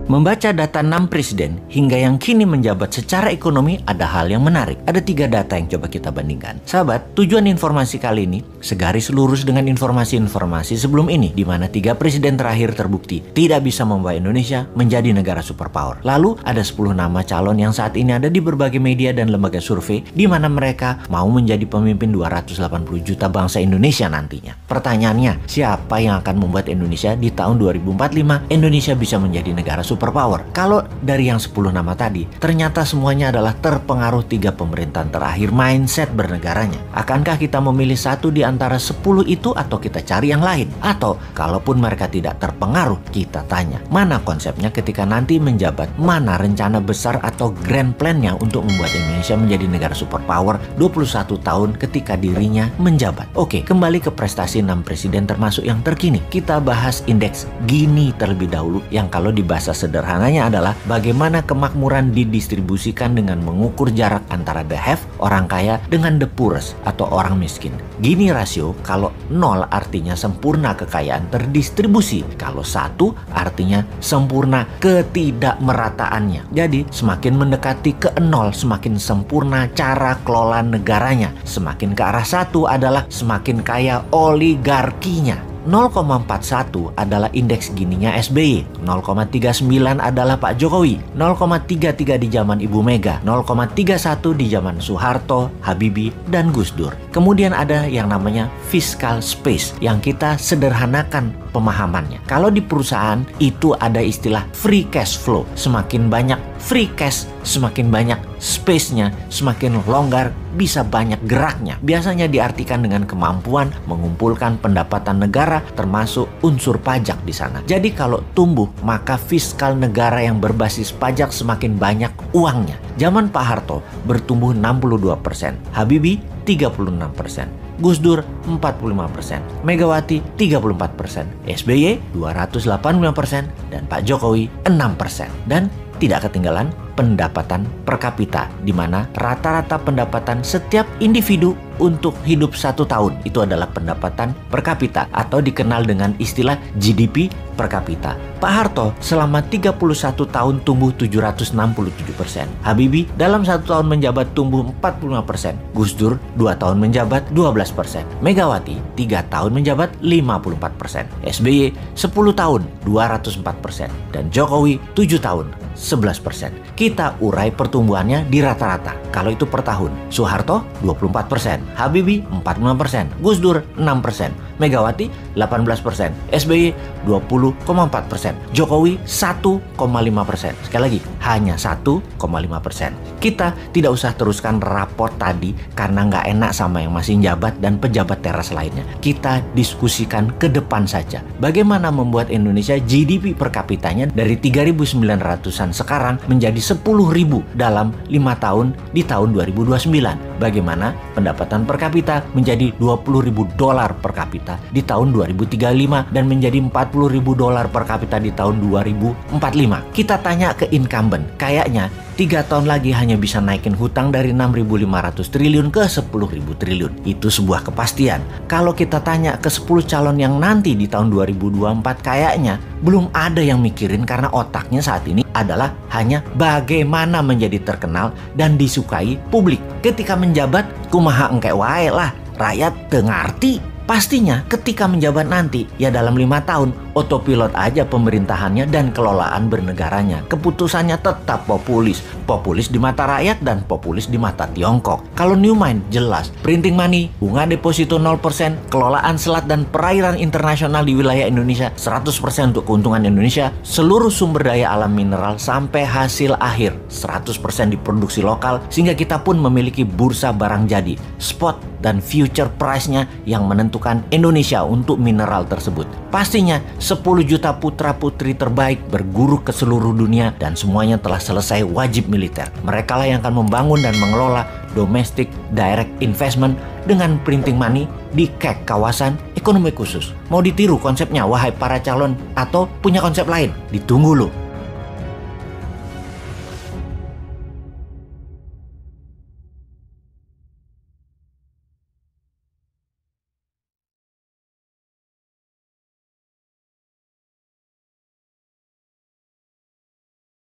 Membaca data 6 presiden hingga yang kini menjabat secara ekonomi ada hal yang menarik. Ada 3 data yang coba kita bandingkan. Sahabat, tujuan informasi kali ini segaris lurus dengan informasi-informasi sebelum ini, di mana 3 presiden terakhir terbukti tidak bisa membawa Indonesia menjadi negara superpower. Lalu ada 10 nama calon yang saat ini ada di berbagai media dan lembaga survei, di mana mereka mau menjadi pemimpin 280 juta bangsa Indonesia nantinya. Pertanyaannya, siapa yang akan membuat Indonesia di tahun 2045 Indonesia bisa menjadi negara superpower? Kalau dari yang 10 nama tadi, ternyata semuanya adalah terpengaruh 3 pemerintahan terakhir mindset bernegaranya. Akankah kita memilih satu di antara 10 itu atau kita cari yang lain? Atau kalaupun mereka tidak terpengaruh, kita tanya, mana konsepnya ketika nanti menjabat? Mana rencana besar atau grand plan-nya untuk membuat Indonesia menjadi negara superpower 21 tahun ketika dirinya menjabat? Oke, kembali ke prestasi 6 presiden termasuk yang terkini. Kita bahas indeks Gini terlebih dahulu, yang kalau di bahasa sederhananya adalah bagaimana kemakmuran didistribusikan dengan mengukur jarak antara the have, orang kaya, dengan the poorest atau orang miskin. Gini rasio, kalau 0 artinya sempurna kekayaan terdistribusi, kalau 1 artinya sempurna ketidakmerataannya. Jadi semakin mendekati ke 0 semakin sempurna cara kelola negaranya. Semakin ke arah 1 adalah semakin kaya oligarkinya. 0,41 adalah indeks Gininya SBY, 0,39 adalah Pak Jokowi, 0,33 di zaman Ibu Mega, 0,31 di zaman Soeharto, Habibie, dan Gus Dur. Kemudian ada yang namanya fiscal space yang kita sederhanakan pemahamannya. Kalau di perusahaan itu ada istilah free cash flow. Semakin banyak free cash, semakin banyak space-nya, semakin longgar, bisa banyak geraknya. Biasanya diartikan dengan kemampuan mengumpulkan pendapatan negara termasuk unsur pajak di sana. Jadi kalau tumbuh, maka fiskal negara yang berbasis pajak semakin banyak uangnya. Zaman Pak Harto bertumbuh 62%, Habibie 36%, Gus Dur 45%, Megawati 34%, SBY 285%, dan Pak Jokowi 6%. Dan tidak ketinggalan pendapatan per kapita, di mana rata-rata pendapatan setiap individu untuk hidup 1 tahun itu adalah pendapatan per kapita atau dikenal dengan istilah GDP per kapita. Pak Harto selama 31 tahun tumbuh 767%. Habibie dalam 1 tahun menjabat tumbuh 45%. Gus Dur 2 tahun menjabat 12%. Megawati 3 tahun menjabat 54%. SBY 10 tahun 204%. Dan Jokowi 7 tahun 11%. Kita urai pertumbuhannya di rata-rata. Kalau itu per tahun, Soeharto 24%, Habibie 45%, Gus Dur 6%, Megawati 18%, SBY 20,4%, Jokowi 1,5%. Sekali lagi, hanya 1,5%. Kita tidak usah teruskan raport tadi karena nggak enak sama yang masih jabat dan pejabat teras lainnya. Kita diskusikan ke depan saja. Bagaimana membuat Indonesia GDP per kapitanya dari 3.900-an sekarang menjadi 10.000 dalam 5 tahun di tahun 2029. Bagaimana pendapatan per kapita menjadi $20.000 per kapita di tahun 2035 dan menjadi $40.000 per kapita di tahun 2045. Kita tanya ke incumbent, kayaknya 3 tahun lagi hanya bisa naikin hutang dari 6.500 triliun ke 10.000 triliun. Itu sebuah kepastian. Kalau kita tanya ke 10 calon yang nanti di tahun 2024, kayaknya belum ada yang mikirin karena otaknya saat ini adalah hanya bagaimana menjadi terkenal dan disukai publik. Ketika menjabat, kumaha engke wae lah, rakyat teu ngarti. Pastinya ketika menjabat nanti, ya dalam 5 tahun, otopilot aja pemerintahannya dan kelolaan bernegaranya. Keputusannya tetap populis. Populis di mata rakyat dan populis di mata Tiongkok. Kalau New Mind jelas, printing money, bunga deposito 0%, kelolaan selat dan perairan internasional di wilayah Indonesia 100% untuk keuntungan Indonesia, seluruh sumber daya alam mineral sampai hasil akhir 100% diproduksi lokal, sehingga kita pun memiliki bursa barang jadi, spot dan future price-nya yang menentukan Indonesia untuk mineral tersebut. Pastinya 10 juta putra-putri terbaik berguru ke seluruh dunia dan semuanya telah selesai wajib militer. Mereka lah yang akan membangun dan mengelola domestic direct investment dengan printing money di KEK, kawasan ekonomi khusus. Mau ditiru konsepnya, wahai para calon, atau punya konsep lain? Ditunggu loh.